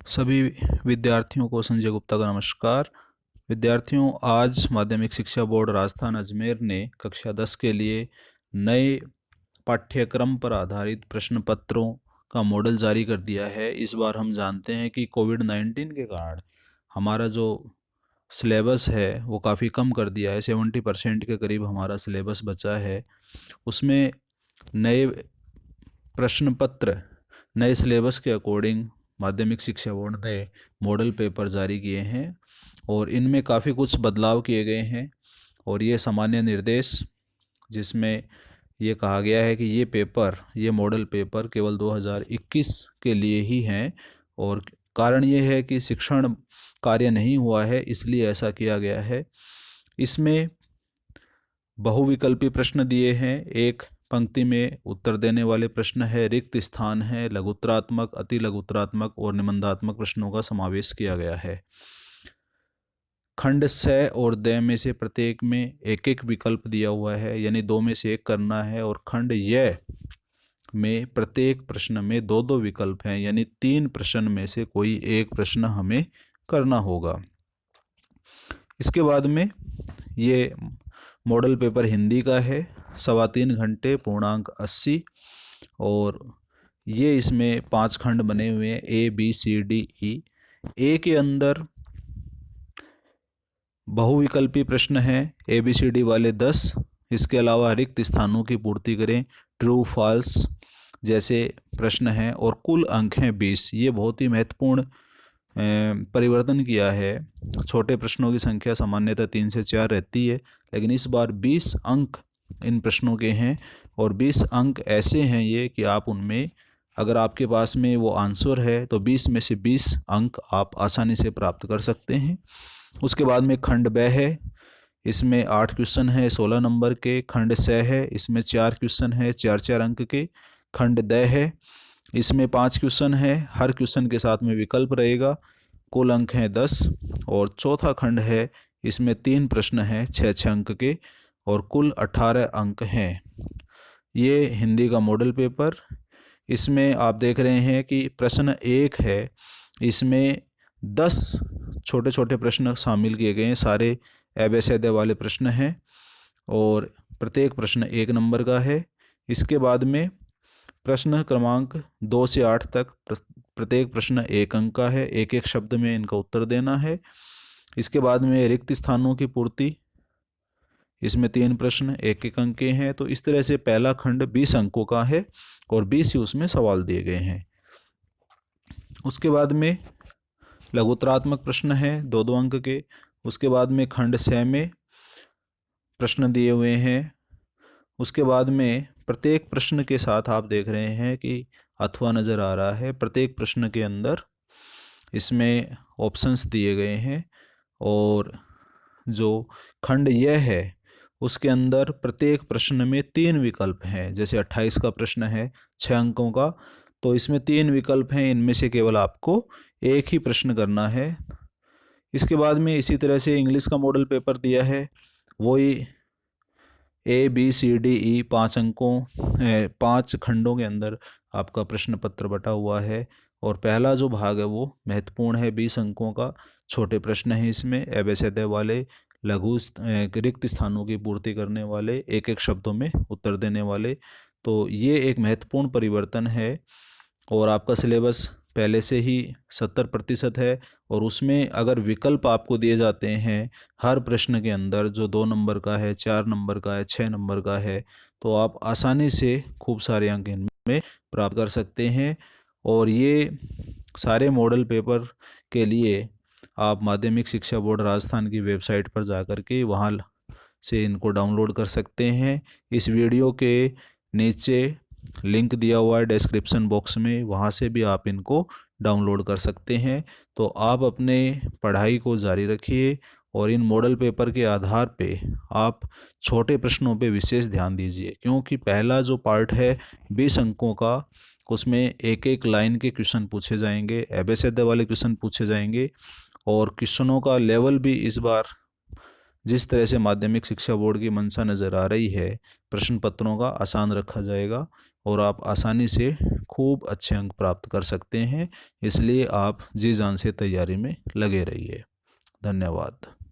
सभी विद्यार्थियों को संजय गुप्ता का नमस्कार। विद्यार्थियों, आज माध्यमिक शिक्षा बोर्ड राजस्थान अजमेर ने कक्षा 10 के लिए नए पाठ्यक्रम पर आधारित प्रश्न पत्रों का मॉडल जारी कर दिया है। इस बार हम जानते हैं कि कोविड-19 के कारण हमारा जो सिलेबस है वो काफ़ी कम कर दिया है। 70% के करीब हमारा सिलेबस बचा है। उसमें नए प्रश्न पत्र नए सिलेबस के अकॉर्डिंग माध्यमिक शिक्षा बोर्ड ने मॉडल पेपर जारी किए हैं और इनमें काफ़ी कुछ बदलाव किए गए हैं। और ये सामान्य निर्देश जिसमें ये कहा गया है कि ये मॉडल पेपर केवल 2021 के लिए ही हैं। और कारण ये है कि शिक्षण कार्य नहीं हुआ है, इसलिए ऐसा किया गया है। इसमें बहुविकल्पी प्रश्न दिए हैं। एक पंक्ति में उत्तर देने वाले प्रश्न है, रिक्त स्थान है, लघुत्तरात्मक, अति लघुत्तरात्मक और निबंधात्मक प्रश्नों का समावेश किया गया है। खंड स और द में से प्रत्येक में एक एक विकल्प दिया हुआ है, यानी दो में से एक करना है। और खंड य में प्रत्येक प्रश्न में दो दो विकल्प हैं, यानी 3 प्रश्न में से कोई एक प्रश्न हमें करना होगा। इसके बाद में ये मॉडल पेपर हिंदी का है, 3.25 घंटे, पूर्णांक 80। और ये इसमें 5 खंड बने हुए हैं, A B C D E. ए के अंदर बहुविकल्पी प्रश्न हैं, ए बी सी डी वाले 10। इसके अलावा रिक्त स्थानों की पूर्ति करें, ट्रू फॉल्स जैसे प्रश्न हैं, और कुल अंक हैं 20। ये बहुत ही महत्वपूर्ण परिवर्तन किया है। छोटे प्रश्नों की संख्या सामान्यतः 3 से 4 रहती है, लेकिन इस बार 20 अंक इन प्रश्नों के हैं। और 20 अंक ऐसे हैं ये कि आप उनमें, अगर आपके पास में वो आंसर है तो 20 में से 20 अंक आप आसानी से प्राप्त कर सकते हैं। उसके बाद में खंड ब है, इसमें 8 क्वेश्चन है 16 नंबर के। खंड स है, इसमें 4 क्वेश्चन है 4-4 अंक के। खंड द है, इसमें 5 क्वेश्चन है, हर क्वेश्चन के साथ में विकल्प रहेगा, कुल अंक हैं 10। और चौथा खंड है, इसमें 3 प्रश्न हैं 6-6 अंक के और कुल 18 अंक हैं। ये हिंदी का मॉडल पेपर। इसमें आप देख रहे हैं कि प्रश्न 1 है, इसमें 10 छोटे छोटे प्रश्न शामिल किए गए हैं, सारे एबेसेदे वाले प्रश्न हैं और प्रत्येक प्रश्न 1 नंबर का है। इसके बाद में प्रश्न क्रमांक 2 से 8 तक प्रत्येक प्रश्न 1 अंक का है, एक एक शब्द में इनका उत्तर देना है। इसके बाद में रिक्त स्थानों की पूर्ति, इसमें 3 प्रश्न 1-1 अंक के हैं। तो इस तरह से पहला खंड 20 अंकों का है और 20 ही उसमें सवाल दिए गए हैं। उसके बाद में लघुत्तरात्मक प्रश्न है 2-2 अंक के। उसके बाद में खंड 6 में प्रश्न दिए हुए हैं। उसके बाद में प्रत्येक प्रश्न के साथ आप देख रहे हैं कि अथवा नज़र आ रहा है। प्रत्येक प्रश्न के अंदर इसमें ऑप्शंस दिए गए हैं। और जो खंड यह है उसके अंदर प्रत्येक प्रश्न में 3 विकल्प हैं। जैसे 28 का प्रश्न है 6 अंकों का, तो इसमें 3 विकल्प हैं, इनमें से केवल आपको एक ही प्रश्न करना है। इसके बाद में इसी तरह से इंग्लिश का मॉडल पेपर दिया है, वही A B C D E 5 अंकों 5 खंडों के अंदर आपका प्रश्न पत्र बटा हुआ है। और पहला जो भाग है वो महत्वपूर्ण है, 20 अंकों का। छोटे प्रश्न हैं इसमें, एबेसेदे वाले, रिक्त स्थानों की पूर्ति करने वाले, एक एक शब्दों में उत्तर देने वाले। तो ये एक महत्वपूर्ण परिवर्तन है। और आपका सिलेबस पहले से ही 70% है और उसमें अगर विकल्प आपको दिए जाते हैं हर प्रश्न के अंदर, जो 2 नंबर का है, 4 नंबर का है, 6 नंबर का है, तो आप आसानी से खूब सारे अंक इनमें प्राप्त कर सकते हैं। और ये सारे मॉडल पेपर के लिए आप माध्यमिक शिक्षा बोर्ड राजस्थान की वेबसाइट पर जाकर के वहाँ से इनको डाउनलोड कर सकते हैं। इस वीडियो के नीचे लिंक दिया हुआ है डिस्क्रिप्शन बॉक्स में, वहाँ से भी आप इनको डाउनलोड कर सकते हैं। तो आप अपने पढ़ाई को जारी रखिए और इन मॉडल पेपर के आधार पे आप छोटे प्रश्नों पे विशेष ध्यान दीजिए, क्योंकि पहला जो पार्ट है 20 अंकों का, उसमें एक एक लाइन के क्वेश्चन पूछे जाएंगे, एबेसेदे वाले क्वेश्चन पूछे जाएंगे। और क्वेश्चनों का लेवल भी इस बार जिस तरह से माध्यमिक शिक्षा बोर्ड की मंशा नज़र आ रही है, प्रश्न पत्रों का आसान रखा जाएगा। और आप आसानी से खूब अच्छे अंक प्राप्त कर सकते हैं। इसलिए आप जी जान से तैयारी में लगे रहिए। धन्यवाद।